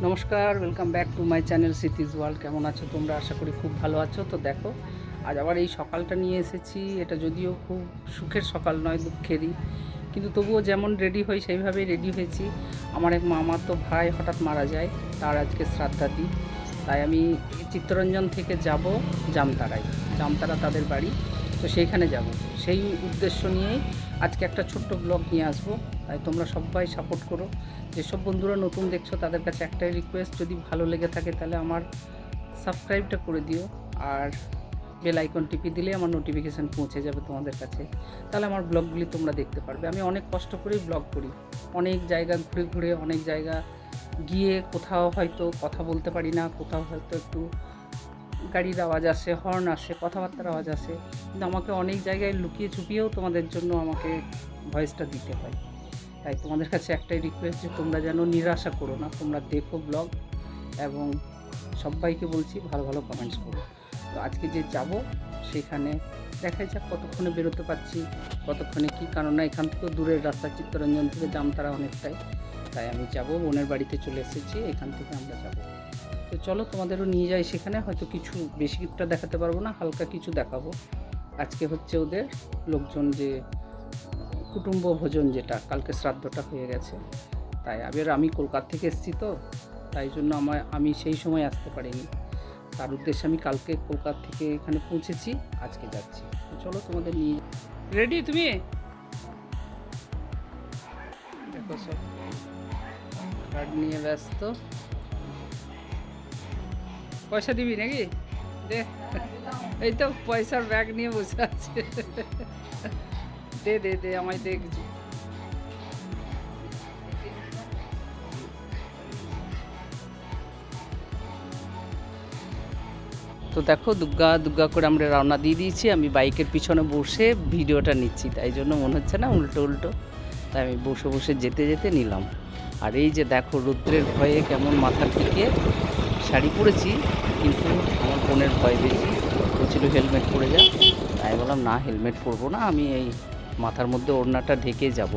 নমস্কার, welcome back to my channel সিটিজ world. কেমন আছো তোমরা? আশা করি খুব ভালো আছো। তো দেখো, আজ আবার এই সকালটা নিয়ে এসেছি। এটা যদিও খুব সুখের সকাল নয়, দুঃখেরই, কিন্তু তবুও যেমন রেডি হই সেইভাবেই রেডি হয়েছি। আমার এক মামাতো ভাই হঠাৎ মারা যায়, তার আজকে শ্রাদ্ধাদি। তাই আমি চিত্তরঞ্জন থেকে যাব জামতারায়। জামতারা তাদের বাড়ি, তো সেইখানে যাব। সেই উদ্দেশ্য নিয়েই আজকে একটা ছোট্ট ব্লগ নিয়ে আসবো। তাই তোমরা সবাই সাপোর্ট করো। যেসব বন্ধুরা নতুন দেখছো তাদের কাছে একটাই রিকোয়েস্ট, যদি ভালো লেগে থাকে তাহলে আমার সাবস্ক্রাইবটা করে দিও, আর বেল আইকন টিপে দিলে আমার নোটিফিকেশান পৌঁছে যাবে তোমাদের কাছে। তাহলে আমার ব্লগগুলি তোমরা দেখতে পারবে। আমি অনেক কষ্ট করেই ব্লগ করি, অনেক জায়গা ঘুরে ঘুরে, অনেক জায়গা গিয়ে কোথাও হয়তো কথা বলতে পারি না, কোথাও হয়তো একটু গাড়ির আওয়াজ আসে, হর্ন আসে, কথাবার্তার আওয়াজ আসে, কিন্তু আমাকে অনেক জায়গায় লুকিয়ে চুপিয়েও তোমাদের জন্য আমাকে ভয়েসটা দিতে হয়। তাই তোমাদের কাছে একটাই রিকোয়েস্ট যে তোমরা যেন নিরাশা করো না, তোমরা দেখো ব্লগ, এবং সবাইকে বলছি ভালো ভালো কমেন্টস করো। তো আজকে যে যাব সেখানে দেখা যাক কতক্ষণে বেরোতে পারছি, কতক্ষণে কী, কারণ না এখান থেকেও দূরের রাস্তা, চিত্তরঞ্জন থেকে জামতারা অনেকটাই। তাই আমি যাব, বোনের বাড়িতে চলে এসেছি, এখান থেকে আমরা যাব। তো চলো তোমাদেরও নিয়ে যাই সেখানে। হয়তো কিছু বেশিটা দেখাতে পারবো না, হালকা কিছু দেখাবো। আজকে হচ্ছে ওদের লোকজন যে কুটুম্ব ভোজন, যেটা কালকে শ্রাদ্ধটা হয়ে গেছে। তাই আবার আমি কলকাতা থেকে এসেছি, তো তাই জন্য আমি সেই সময় আসতে পারিনি। তার উদ্দেশ্যে আমি কালকে কলকাতা থেকে এখানে পৌঁছেছি, আজকে যাচ্ছি। তো চলো তোমাদের নিয়ে। রেডি তুমি? দেখো সব কার্ড নিয়ে ব্যস্ত। পয়সা দিবি নাকি? দে, এই তো পয়সার ব্যাগ নিয়ে বসে আছে। দে দে দে, আমায় দে কিছু। তো দেখো, দুগ্গা দুগ্গা করে আমরা রওনা দিয়ে দিয়েছি। আমি বাইকের পিছনে বসে ভিডিওটা নিচ্ছি, তাই জন্য মনে হচ্ছে না উল্টো উল্টো, তাই আমি বসে বসে যেতে যেতে নিলাম। আর এই যে দেখো, রৌদ্রের ভয়ে কেমন মাথার দিকে শাড়ি পরেছি, কিন্তু আমার বোনের ভয় বেশি, বলছিল হেলমেট পরে যা। তাই বললাম না, হেলমেট পরবো না, আমি এই মাথার মধ্যে ওড়নাটা ঢেকে যাব।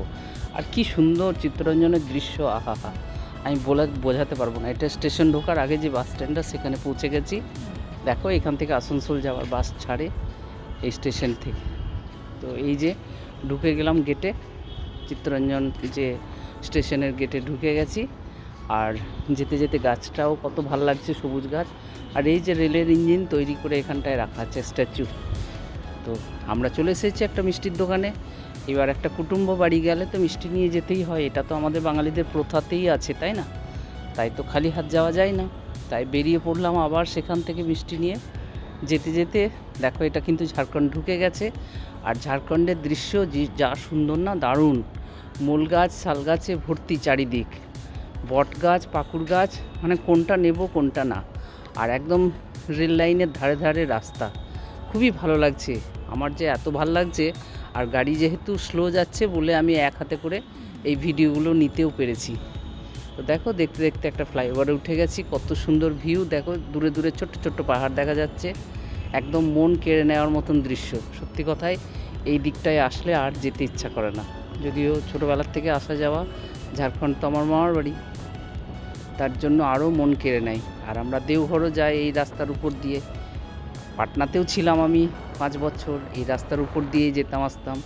আর কি সুন্দর চিত্তরঞ্জনের দৃশ্য, আহা! আমি বোঝাতে পারবো না। এটা স্টেশন ঢোকার আগে যে বাস স্ট্যান্ডটা, সেখানে পৌঁছে গেছি। দেখো, এখান থেকে আসানসোল যাওয়ার বাস ছাড়ে এই স্টেশন থেকে। তো এই যে ঢুকে গেলাম গেটে, চিত্তরঞ্জন যে স্টেশনের গেটে ঢুকে গেছি। আর যেতে যেতে গাছটাও কত ভালো লাগছে, সবুজ গাছ। আর এই যে রেলের ইঞ্জিন তৈরি করে এখানটায় রাখা আছে স্ট্যাচু। তো আমরা চলে এসেছি একটা মিষ্টির দোকানে। এবার একটা কুটুম্ব বাড়ি গেলে তো মিষ্টি নিয়ে যেতেই হয়, এটা তো আমাদের বাঙালিদের প্রথাতেই আছে, তাই না? তাই তো খালি হাত যাওয়া যায় না। তাই বেরিয়ে পড়লাম আবার সেখান থেকে মিষ্টি নিয়ে। যেতে যেতে দেখো, এটা কিন্তু ঝাড়খণ্ড ঢুকে গেছে। আর ঝাড়খণ্ডের দৃশ্য যা সুন্দর না, দারুণ। মূল গাছ, শাল গাছে ভর্তি চারিদিক, বট গাছ, পাকুড় গাছ, মানে কোনটা নেব কোনটা না। আর একদম রেল লাইনের ধারে ধারে রাস্তা, খুবই ভালো লাগছে। আমার যে এত ভালো লাগছে, আর গাড়ি যেহেতু স্লো যাচ্ছে বলে আমি এক হাতে করে এই ভিডিওগুলো নিতেও পেরেছি। তো দেখো, দেখতে দেখতে একটা ফ্লাইওভারে উঠে গেছি। কত সুন্দর ভিউ দেখো, দূরে দূরে ছোট্ট ছোট্ট পাহাড় দেখা যাচ্ছে, একদম মন কেড়ে নেওয়ার মতন দৃশ্য। সত্যি কথাই, এই দিকটায় আসলে আর যেতে ইচ্ছা করে না। যদিও ছোটোবেলার থেকে আসা যাওয়া, ঝাড়খণ্ড তো আমার মামার বাড়ি, তার জন্য আরও মন কেড়ে নেয়। আর আমরা দেওঘরও যাই এই রাস্তার উপর দিয়ে। পাটনাতেও ছিলাম আমি 5 বছর, এই রাস্তার উপর দিয়ে যেতাম আসতাম।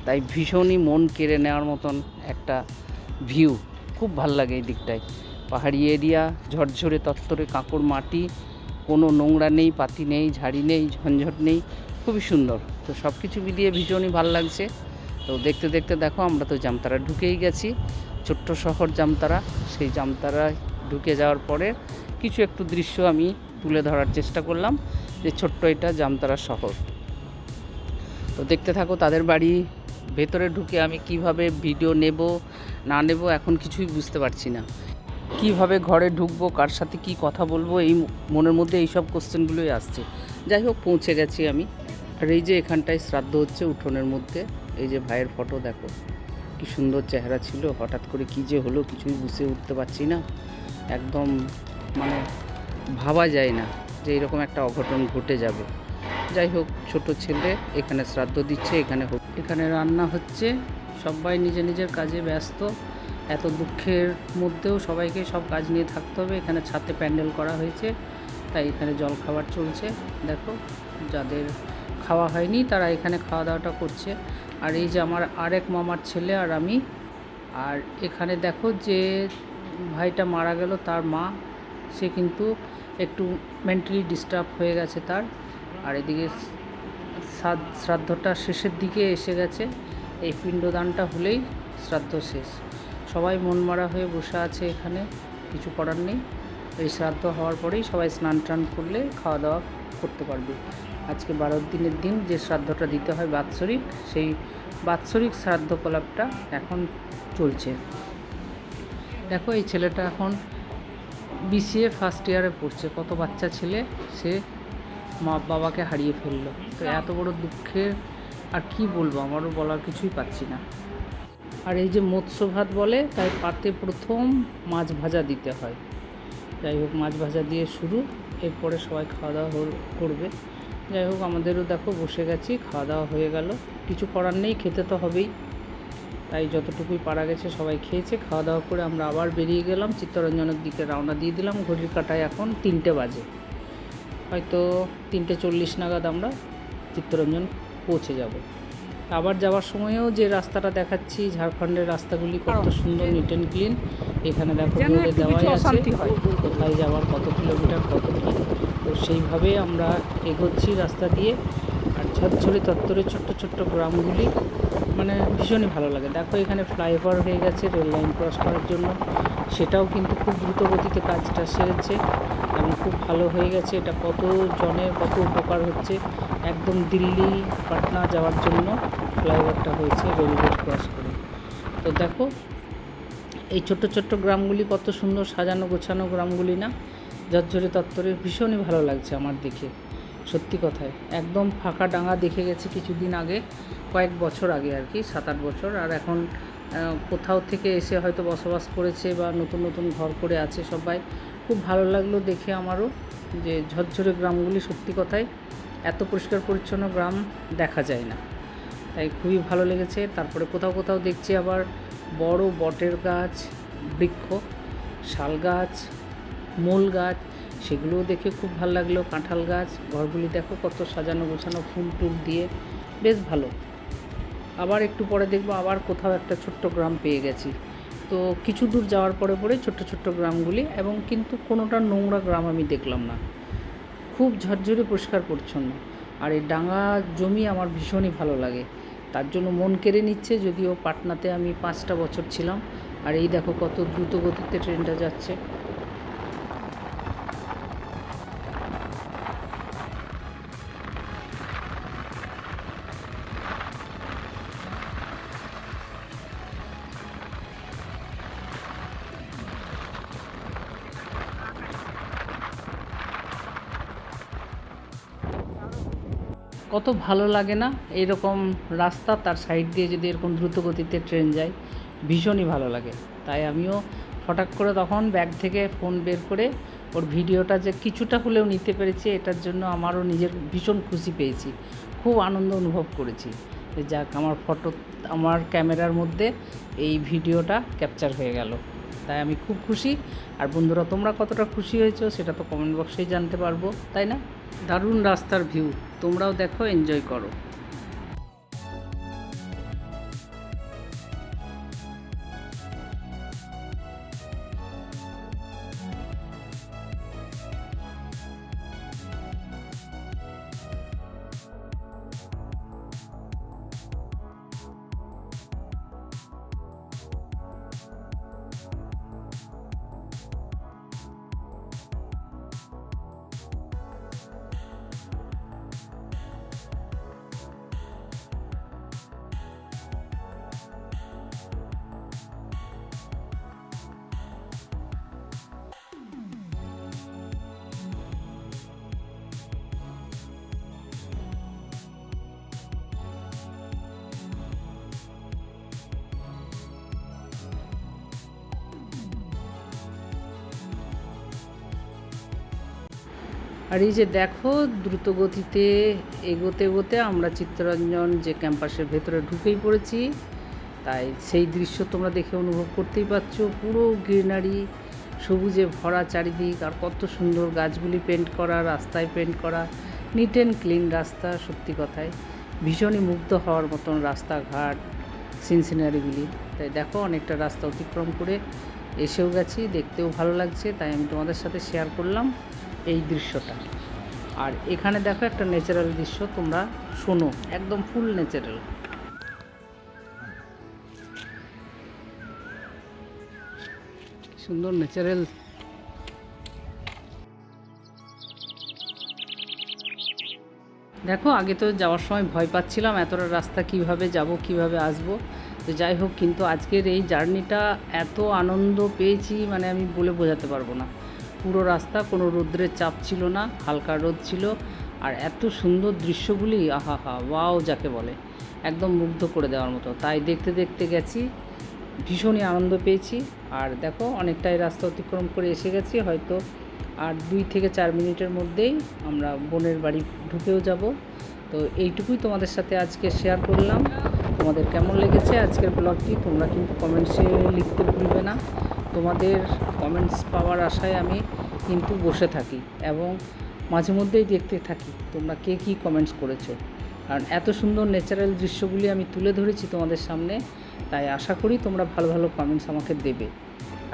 তাই ভীষণই মন কেড়ে নেওয়ার মতন একটা ভিউ, খুব ভাল লাগে এই দিকটায়। পাহাড়ি এরিয়া, ঝরঝরে তত্তরে কাঁকড় মাটি, কোনো নোংরা নেই, পাতি নেই, ঝাড়ি নেই, ঝঞ্ঝট নেই, খুবই সুন্দর। তো সব কিছু মিলিয়ে ভীষণই ভাল লাগছে। তো দেখতে দেখতে দেখো, আমরা তো জামতারা ঢুকেই গেছি। ছোট্ট শহর জামতারা। সেই জামতারায় ঢুকে যাওয়ার পরে কিছু একটু দৃশ্য আমি তুলে ধরার চেষ্টা করলাম, যে ছোট্ট এটা জামতারা শহর। তো দেখতে থাকো তাদের বাড়ি। ভেতরে ঢুকে আমি কিভাবে ভিডিও নেব না নেব এখন কিছুই বুঝতে পারছি না। কিভাবে ঘরে ঢুকবো, কার সাথে কি কথা বলবো, এই মনের মধ্যে এইসব কোশ্চেনগুলোই আসছে। যাই হোক, পৌঁছে গেছি আমি। আর এই যে এখানটায় শ্রাদ্ধ হচ্ছে উঠোনের মধ্যে। এই যে ভাইয়ের ফটো দেখো, কি সুন্দর চেহারা ছিল, হঠাৎ করে কী যে হলো কিছুই বুঝে উঠতে পারছি না। একদম মানে ভাবা যায় না যে এরকম একটা অঘটন ঘটে যাবে। যাই হোক, ছোট ছেলে এখানে শ্রাদ্ধ দিচ্ছে, এখানে রান্না হচ্ছে, সবাই নিজের নিজের কাজে ব্যস্ত। এত দুঃখের মধ্যেও সবাইকে সব কাজ নিয়ে থাকতে হবে। এখানে ছাদে প্যান্ডেল করা হয়েছে, তাই এখানে জল খাবার চলছে। দেখো, যাদের খাওয়া হয়নি তারা এখানে খাওয়া দাওয়াটা করছে। আর এই যে আমার আরেক মামার ছেলে আর আমি। আর এখানে দেখো যে ভাইটা মারা গেল, তার মা, সে কিন্তু একটু মেন্টালি ডিস্টার্ব হয়ে গেছে তার। আর এদিকে শ্রাদ্ধটা শেষের দিকে এসে গেছে। এই পিণ্ডদানটা হলেই শ্রাদ্ধ শেষ। সবাই মন মারা হয়ে বসে আছে এখানে, কিছু করার নেই। এই শ্রাদ্ধ হওয়ার পরেই সবাই স্নান টান করলে খাওয়া দাওয়া করতে পারবে। আজকে 12 দিনের দিন যে শ্রাদ্ধটা দিতে হয় বাৎসরিক, সেই বাৎসরিক শ্রাদ্ধকলাপটা এখন চলছে। দেখো, এই ছেলেটা এখন BCA ফার্স্ট ইয়ারে পড়ছে। কত বাচ্চা ছেলে, সে মা বাবাকে হারিয়ে ফেললো। তো এত বড় দুঃখের আর কি বলবো, আমারও বলার কিছুই পাচ্ছি না। আর এই যে মৎস্য ভাত বলে, তাই পাতে প্রথম মাছ ভাজা দিতে হয়। যাই হোক, মাছ ভাজা দিয়ে শুরু, এরপরে সবাই খাওয়া দাওয়া করবে। যাই হোক, আমাদেরও দেখো বসে গেছি, খাওয়া দাওয়া হয়ে গেল। কিছু করার নেই, খেতে তো হবেই। তাই যতটুকুই পারা গেছে সবাই খেয়েছে। খাওয়া দাওয়া করে আমরা আবার বেরিয়ে গেলাম, চিত্তরঞ্জনের দিকে রওনা দিয়ে দিলাম। ঘড়ির কাঁটায় এখন 3টে বাজে, হয়তো 3:40 নাগাদ আমরা চিত্তরঞ্জন পৌঁছে যাব। আবার যাওয়ার সময়ও যে রাস্তাটা দেখাচ্ছি, ঝাড়খণ্ডের রাস্তাগুলি কত সুন্দর, নিট অ্যান্ড ক্লিন। এখানে দেখো বোর্ডে দেওয়াই আছে কোথায় যাওয়ার, কত কিলোমিটার, কত কী। তো সেইভাবে আমরা এগোচ্ছি রাস্তা দিয়ে। আর ঝরঝরে তত্তরে ছোট্ট ছোট্ট গ্রামগুলি মানে ভীষণই ভালো লাগে। দেখো, এখানে ফ্লাইওভার হয়ে গেছে রেল লাইন ক্রস করার জন্য, সেটাও কিন্তু খুব দ্রুত গতিতে কাজটা সেরেছে এবং খুব ভালো হয়ে গেছে। এটা কত জনের কত উপকার হচ্ছে। একদম দিল্লি পাটনা যাওয়ার জন্য ফ্লাইওভারটা হয়েছে রেলগেট ক্রস করে। তো দেখো, এই ছোট্ট ছোট্ট গ্রামগুলি কত সুন্দর সাজানো গোছানো গ্রামগুলি না, ঝরঝরে তত্তরে, ভীষণই ভালো লাগছে আমার দেখে, সত্যি কথায়। একদম ফাঁকা ডাঙা দেখে গেছি কিছুদিন আগে, কয়েক বছর আগে আর কি, 7-8 বছর। আর এখন কোথাও থেকে এসে হয়তো বসবাস করেছে বা নতুন নতুন ঘর করে আছে সবাই। খুব ভালো লাগলো দেখে আমারও, যে ঝরঝরে গ্রামগুলি, সত্যি কথায় এত পরিষ্কার পরিচ্ছন্ন গ্রাম দেখা যায় না। তাই খুবই ভালো লেগেছে। তারপরে কোথাও কোথাও দেখছি আবার বড় বটের গাছ, বৃক্ষ, শাল গাছ, মূল গাছ, সেগুলোও দেখে খুব ভালো লাগলো। কাঁঠাল গাছ, ঘরগুলি দেখো কত সাজানো গোছানো, ফুল টুল দিয়ে, বেশ ভালো। আবার একটু পরে দেখবো আবার কোথাও একটা ছোট্ট গ্রাম পেয়ে গেছি। তো কিছু দূর যাওয়ার পরে পরে ছোট্ট ছোট্ট গ্রামগুলি, এবং কিন্তু কোনোটা নোংরা গ্রাম আমি দেখলাম না, খুব ঝরঝরে পরিষ্কার পরিচ্ছন্ন। আর এই ডাঙা জমি আমার ভীষণই ভালো লাগে, তার জন্য মন কেড়ে নিচ্ছে। যদিও পাটনাতে আমি 5টা বছর ছিলাম। আর এই দেখো কত দ্রুত গতিতে ট্রেনটা যাচ্ছে। কত ভালো লাগে না এরকম রাস্তা, তার সাইড দিয়ে যদি এরকম দ্রুত গতিতে ট্রেন যায়, ভীষণই ভালো লাগে। তাই আমিও হঠাৎ করে তখন ব্যাগ থেকে ফোন বের করে ওর ভিডিওটা যে কিছুটা হলেও নিতে পেরেছি, এটার জন্য আমারও নিজের ভীষণ খুশি পেয়েছি, খুব আনন্দ অনুভব করেছি। যাক, আমার ক্যামেরার মধ্যে এই ভিডিওটা ক্যাপচার হয়ে গেল, তাই আমি খুব খুশি। আর বন্ধুরা, তোমরা কতটা খুশি হয়েছো সেটা তো কমেন্ট বক্সেই জানতে পারবো, তাই না? দারুণ রাস্তার ভিউ, তোমরাও দেখো, এনজয় করো। আর এই যে দেখো, দ্রুত গতিতে এগোতে এগোতে আমরা চিত্তরঞ্জন যে ক্যাম্পাসের ভেতরে ঢুকেই পড়েছি। তাই সেই দৃশ্য তোমরা দেখে অনুভব করতেই পারছো, পুরো গ্রিনারি, সবুজে ভরা চারিদিক, আর কত সুন্দর গাছগুলি পেন্ট করা, রাস্তায় পেন্ট করা, নিট অ্যান্ড ক্লিন রাস্তা। সত্যি কথায় ভীষণই মুগ্ধ হওয়ার মতন রাস্তাঘাট, সিনসিনারিগুলি। তাই দেখো অনেকটা রাস্তা অতিক্রম করে এসেও গেছি, দেখতেও ভালো লাগছে, তাই আমি তোমাদের সাথে শেয়ার করলাম এই দৃশ্যটা। আর এখানে দেখো একটা ন্যাচারাল দৃশ্য, তোমরা শোনো, একদম ফুল ন্যাচারাল। সুন্দর ন্যাচারাল। দেখো আগে তো যাওয়ার সময় ভয় পাচ্ছিলাম, এতটা রাস্তা কিভাবে যাব, কিভাবে আসব। তো যাই হোক, কিন্তু আজকের এই জার্নিটা এত আনন্দ পেয়েছি, মানে আমি বলে বোঝাতে পারবো না। পুরো রাস্তা কোনো রৌদ্রের চাপ ছিল না, হালকা রোদ ছিল, আর এত সুন্দর দৃশ্যগুলি, আহা হা, ওয়াও যাকে বলে, একদম মুগ্ধ করে দেওয়ার মতো। তাই দেখতে দেখতে গেছি, ভীষণই আনন্দ পেয়েছি। আর দেখো অনেকটাই রাস্তা অতিক্রম করে এসে গেছি, হয়তো আর 2 থেকে 4 মিনিটের মধ্যেই আমরা বোনের বাড়ি ঢুকেও যাব। তো এইটুকুই তোমাদের সাথে আজকে শেয়ার করলাম। তোমাদের কেমন লেগেছে আজকের ব্লগটি তোমরা কিন্তু কমেন্টসে লিখতে ভুলবে না। তোমাদের কমেন্টস পাওয়ার আশায় আমি কিন্তু বসে থাকি এবং মাঝে মধ্যেই দেখতে থাকি তোমরা কে কী কমেন্টস করেছো, কারণ এত সুন্দর ন্যাচারাল দৃশ্যগুলি আমি তুলে ধরেছি তোমাদের সামনে। তাই আশা করি তোমরা ভালো ভালো কমেন্টস আমাকে দেবে,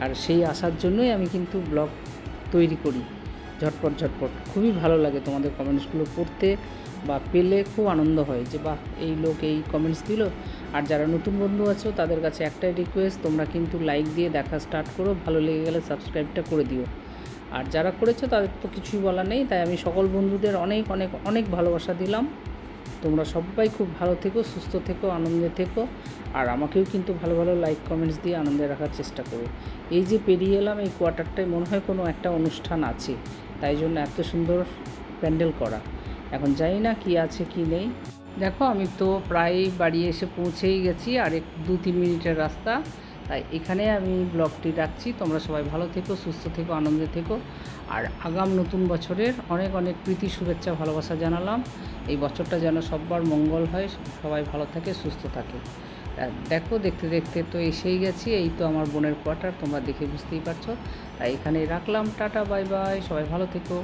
আর সেই আশার জন্যই আমি কিন্তু ব্লগ তৈরি করি ঝটপট ঝটপট। খুবই ভালো লাগে তোমাদের কমেন্টসগুলো পড়তে বা পেলে, খুব আনন্দ হয় যে বাহ, এই লোক এই কমেন্টস দিল। আর যারা নতুন বন্ধু আছো তাদের কাছে একটাই রিকোয়েস্ট, তোমরা কিন্তু লাইক দিয়ে দেখা স্টার্ট করো, ভালো লেগে গেলে সাবস্ক্রাইবটা করে দিও। আর যারা করেছো তাদের তো কিছুই বলার নেই। তাই আমি সকল বন্ধুদের অনেক অনেক অনেক ভালোবাসা দিলাম। তোমরা সবাই খুব ভালো থেকো, সুস্থ থেকো, আনন্দে থেকো, আর আমাকেও কিন্তু ভালো ভালো লাইক কমেন্টস দিয়ে আনন্দে রাখার চেষ্টা করো। এই যে পেরিয়ে এলাম, এই কোয়ার্টারটায় মনে হয় কোনো একটা অনুষ্ঠান আছে, তাই জন্য এত সুন্দর প্যান্ডেল করা। এখন জানি না কি আছে কি নেই। দেখো আমি তো প্রায় বাড়ি এসে পৌঁছেই গেছি, আর 2-3 মিনিটের রাস্তা। তাই এখানে আমি ব্লগটি রাখছি। তোমরা সবাই ভালো থেকো, সুস্থ থেকো, আনন্দে থেকো, আর আগাম নতুন বছরের অনেক অনেক প্রীতি, শুভেচ্ছা, ভালোবাসা জানালাম। এই বছরটা যেন সবার মঙ্গল হয়, সবাই ভালো থাকে, সুস্থ থাকে। দেখো দেখতে দেখতে তো এসেই গেছি, এই তো আমার বোনের কোয়ার্টার, তোমরা দেখে বুঝতেই পারছো। তাই এখানেই রাখলাম, টাটা বাই বাই, সবাই ভালো থেকো।